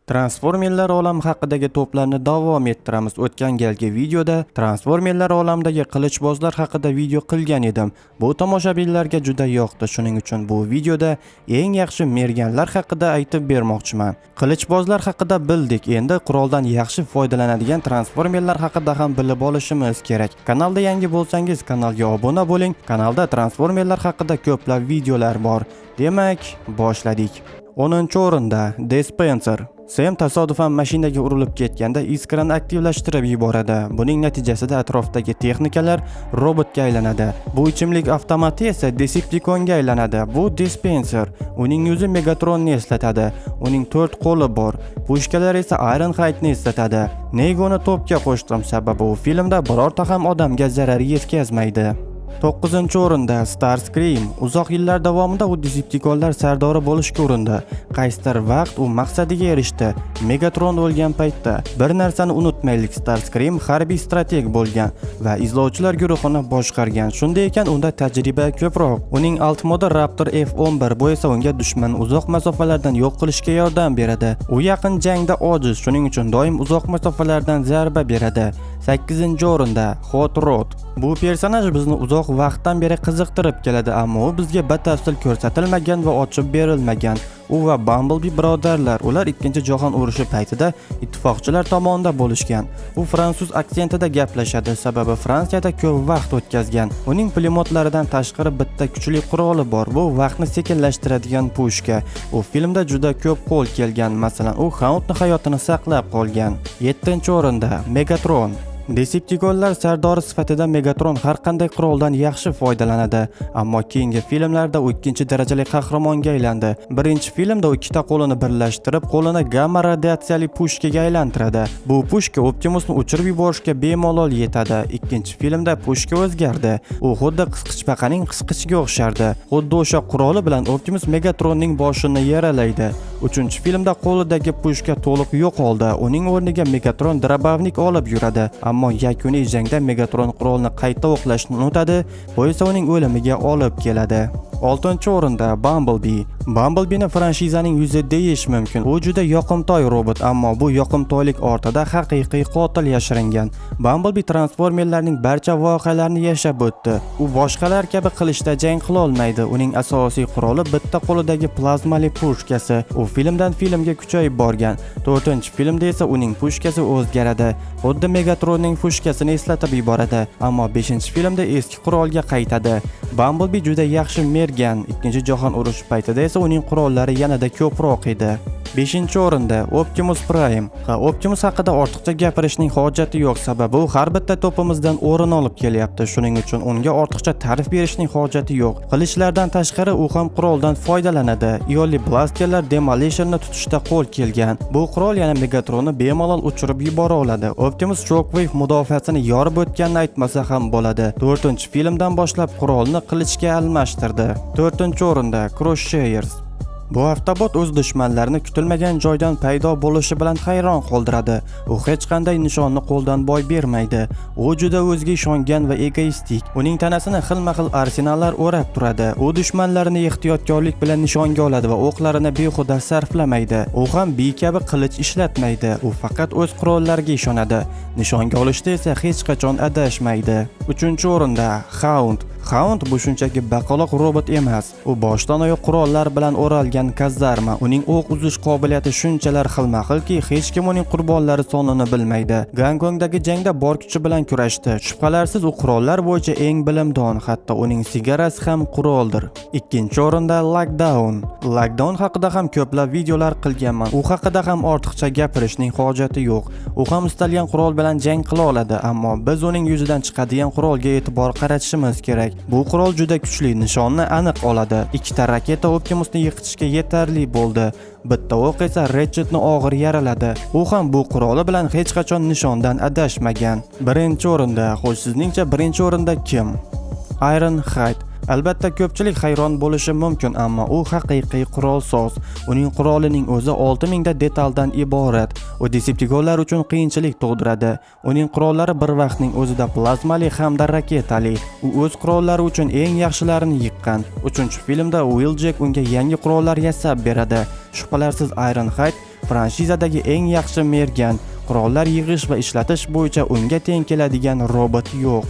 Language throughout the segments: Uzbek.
Transformerlar olami haqidagi to'plarni davom ettiramiz. O'tgan galgi videoda Transformerlar olamidagi qilichbozlar haqida video qilgan edim. Bu tomoshabinlarga juda yoqdi. Shuning uchun bu videoda eng yaxshi merganlar haqida aytib bermoqchiman. Qilichbozlar haqida bildik. Endi quroldan yaxshi foydalanadigan Transformerlar haqida ham bilib olishimiz kerak. Kanalda yangi bo'lsangiz kanalga obuna bo'ling. Kanalda Transformerlar haqida ko'plab videolar bor. Demak, boshladik. 10-o'rinda Dispenser. Sam tasodifan mashinaga urilib ketganda iskrani aktivlashtirib yuboradi. Buning natijasida atrofdagi texnikalar robotga aylanadi. Bu ichimlik avtomati esa Decepticonga aylanadi. Bu Dispenser. Uning yuzi Megatronni eslatadi. Uning 4 qo'li bor. Pushkalar esa Ironhideni eslatadi. Nega uni to'pga qo'shdim? Sababi u filmda birorta ham odamga zarar yetkazmaydi. 9-o'rinda Starscream. Uzoq yillar davomida u Decepticonlar sardori bo'lishga urindi. Qaysidir vaqt u maqsadiga erishdi. Megatron o'lgan paytda bir narsani unutmaylik, Starscream harbiy strateg bo'lgan va izlovchilar guruhini boshqargan. Shunday ekan unda tajriba ko'proq. Uning alt modi Raptor F11, bu esa unga dushman uzoq masofalardan yo'q qilishga yordam beradi. U yaqin jangda ojiz, shuning uchun doim uzoq masofalardan zarba beradi. 8-o'rinda Hot Rod. Bu personaj bizni uzoq vaqtdan beri qiziqtirib keladi, ammo u bizga batafsil ko'rsatilmagan va ochib berilmagan. U va Bumblebee birodarlar, ular 2-jahon urushi paytida ittifoqchilar tomonida bo'lishgan. U fransuz aksentida gaplashadi, sababi Fransiyada ko'p vaqt o'tkazgan. Uning pulemotlaridan tashqari bitta kuchli quroli bor. Bu vaqtni sekinlashtiradigan pushka. U filmda juda ko'p qo'l kelgan. Masalan, u Houndning hayotini saqlab qolgan. 7-o'rinda Megatron. Decepticonlar sardori sifatida Megatron har qanday quroldan yaxshi foydalanadi, ammo keyingi filmlarda u 2-darajali qahramonga aylandi. Birinchi filmda u ikkita qo'lini birlashtirib, qo'lini gamma radiatsiyali pushkaga aylantiradi. Bu pushka Optimusni uchirib yuborishga bemalol yetadi. Ikkinchi filmda pushka o'zgardi. U xuddi qisqichbaqaning qisqichiga o'xshardi. Xuddi o'sha quroli bilan Optimus Megatronning boshini yaralaydi. 3-filmda qo'lidagi pushka to'liq yo'qoldi. Uning o'rniga Megatron Drabavnik olib yuradi. Ammo yakuniy jangda Megatron qurolni qayta o'qlashni unutadi, bu esa uning o'limiga olib keladi. 6-o'rinda Bumblebee. Bumblebeeni franshizaning yuzi deyish mumkin. U juda yoqimtoy robot, ammo bu yoqimtoylik ortida haqiqiy qotil yashiringan. Bumblebee Transformerlarning barcha voqealarini yashab o'tdi. U boshqalar kabi qilichda jang qila olmaydi. Uning asosiy quroli bitta qo'lidagi plazmali pushkasi. U filmdan filmga kuchayib borgan. 4-filmda esa uning pushkasi o'zgaradi. Xuddi Megatronning pushkasini eslatib yuboradi, ammo 5-filmda eski qurolga qaytadi. Bumblebee juda yaxshi mergan. 2-jahon urushi paytida esa uning qurollari yanada ko'proq edi. 5-o'rinda Optimus Prime. Optimus haqida ortiqcha gapirishning hojati yo'q, sababi u har bitta to'pimizdan o'rin olib kelyapti. Shuning uchun unga ortiqcha ta'rif berishning hojati yo'q. Qilichlardan tashqari u ham quroldan foydalanadi. Ionli blasterlar Demolishonni tutishda qo'l kelgan. Bu qurol yana Megatronni bemalol uchirib yubora oladi. Optimus Shockwave mudofaasini yorib o'tganini aytmasa ham bo'ladi. 4-filmdan boshlab qurolni qilichga almashtirdi. 4-o'rinda Crosshairs. Bu avtobot o'z dushmanlarini kutilmagan joydan paydo bo'lishi bilan hayron qoldiradi. U hech qanday nishonni qo'ldan boy bermaydi. U juda o'ziga ishongan va egoistik. Uning tanasini xilma-xil arsenallar o'rab turadi. U dushmanlarini ehtiyotkorlik bilan nishonga oladi va o'qlarini behuda sarflamaydi. U ham bi kabi qilich ishlatmaydi. U faqat o'z qurollariga ishonadi. Nishonga olishda esa hech qachon adashmaydi. 3-o'rinda Hound. Hound bu shunchaki baqaloq robot emas. U boshdan oyoq qurollar bilan o'ralgan kazarma. Uning o'q uzish qobiliyati shunchalar xilma-xilki, hech kim uning qurbonlari sonini bilmaydi. Gangongdagi jangda bor kuchi bilan kurashdi. Shubhalarsiz u qurollar bo'yicha eng bilimdon, hatto uning sigarasi ham quroldir. 2-o'rinda Lockdown. Lockdown haqida ham ko'plab videolar qilganman. U haqida ham ortiqcha gapirishning hojati yo'q. U ham istalgan qurol bilan jang qila oladi, ammo biz uning yuzidan chiqadigan qurolga e'tibor qaratishimiz kerak. Bu qurol juda kuchli, nishonni aniq oladi. 2ta raketa Optimusni yiqitishga yetarli bo'ldi. Bitta o'q esa Ratchetni og'ir yaraladi. U ham bu quroli bilan hech qachon nishondan adashmagan. 1-o'rinda, xo'sh sizningcha 1-o'rinda kim? Ironhide. Albatta ko'pchilik hayron bo'lishi mumkin, ammo u haqiqiy qurolsoz. Uning qurolining o'zi 6000 ta detaldan iborat. U Decepticonlar uchun qiyinchilik tug'diradi. Uning qurollari bir vaqtning o'zida plazmali hamda raketali. U o'z qurollari uchun eng yaxshilarini yiqqan. 3-filmda Wheeljack unga yangi qurollar yasab beradi. Shubhalarsiz Ironhide franshizadagi eng yaxshi mergan, qurollar yig'ish va ishlatish bo'yicha unga teng keladigan robot yo'q.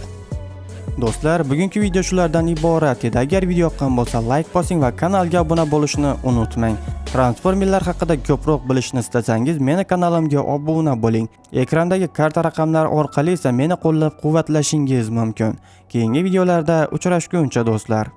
Do'stlar, bugungi video shulardan iborat edi. Agar video yoqqan bo'lsa, like bosing va kanalga obuna bo'lishni unutmang. Transformerlar haqida ko'proq bilishni istasangiz, meni kanalimga obuna bo'ling. Ekrandagi karta raqamlari orqali esa meni qo'llab-quvvatlashingiz mumkin. Keyingi videolarda uchrashguncha do'stlar.